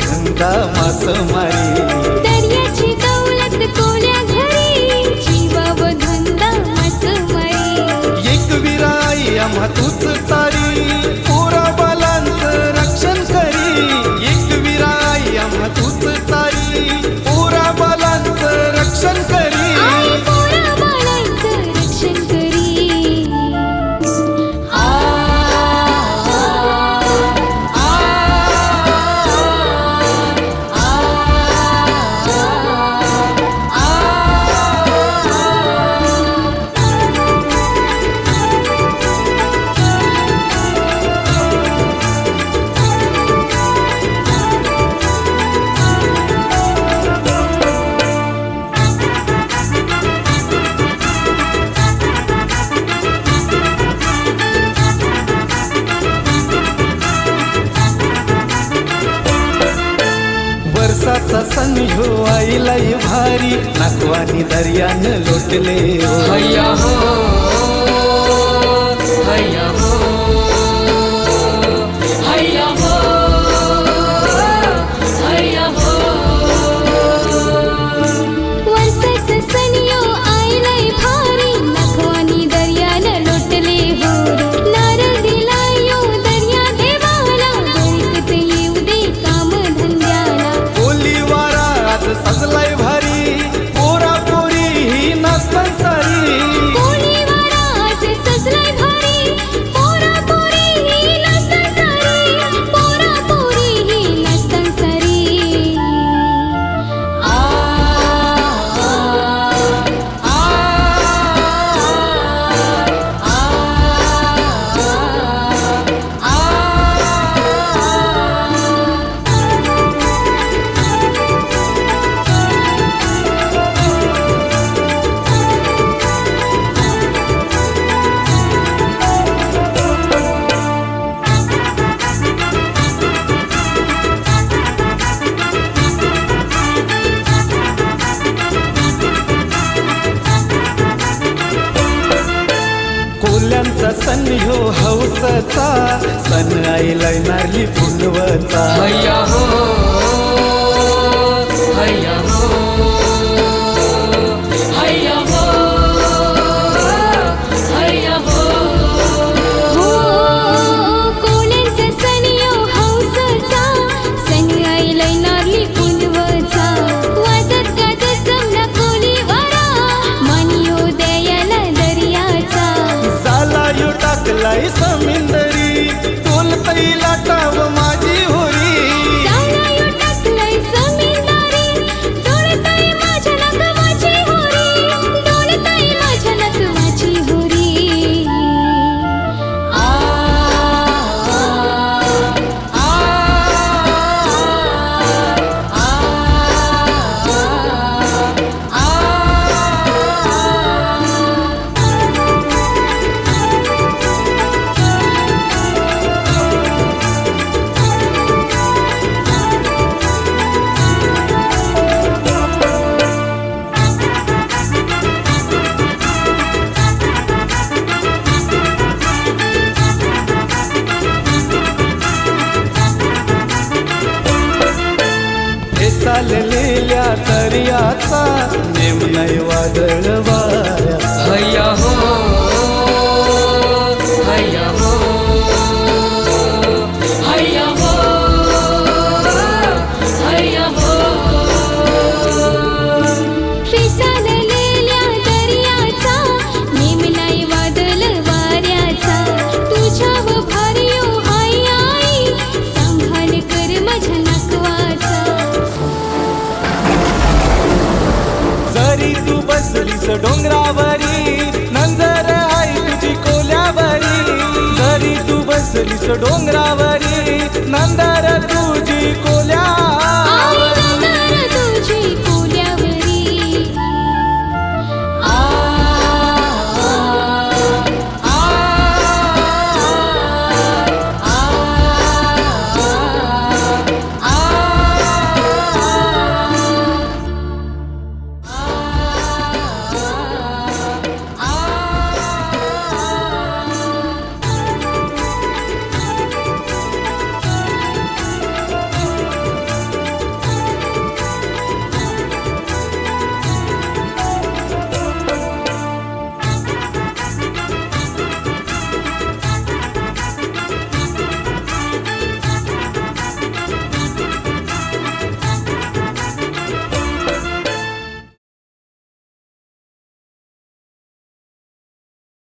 धंदा मासेमारी। दर्याची दौलत कोण्या घरी जीव धंदा मासेमारी। एक विराई आम्हा तूच तारी पोरा बालांचं रक्षण करी। एक विराई आम्हा तूच तारी पोरा बालांचं रक्षण करी। पोरा बालांचं रक्षण करी। वर्षाचा सण ह्यो आईलाई भारी नागवानी दर्यानं लोटले हो। हैया हो हैया हो हैया हो हैया हो। वर्षाचा सण ह्यो आईलाई भारी नागवानी दर्यानं लोटले हो। नारदीला यो दर्या देवाला बळकत येऊ दे काम धंद्याला। सजलाय भारी पोरा पोरी ही नसतान सारी। कोळीवाडा आज सजलाय भारी पोरा पोरी ही नसतान सारी। पोरा पोरी ही नसतान सारी। कोल्यांचा सण ह्यो हौसचा सण आईलाई नारली पुनवचा। हैया हो हैया हो हैया हो हैया हो। हो कोल्यांचा सण ह्यो हौसचा सण आईलाई नारली पुनवचा। वाजत गाजत जमला कोळीवाडा मानियो दयाला दर्याचा। झाला यो टाकलाय समिंदरी बोलतई लाटाव माझी होरी। झाला यो टाकलाय समिंदरी डोलतई माझ्या नखवाची होरी। डोलतई माझ्या नखवाची होरी। चाललेल्या दर्याचा नेम नाही वादळ वाऱ्याचा। हैया हो हैया हो हैया हो हैया हो। चाललेल्या दर्याचा नेम नाही वादळ वाऱ्याचा। तुझ्यावर भारी ओ आई आई सांभाळ कर माझ्या नाकवाचा। जरी तू बसलीस डोंगरावरी नंजर आई तुझी कोल्यावरी। जरी तू बसलीस डोंगरावरी नंद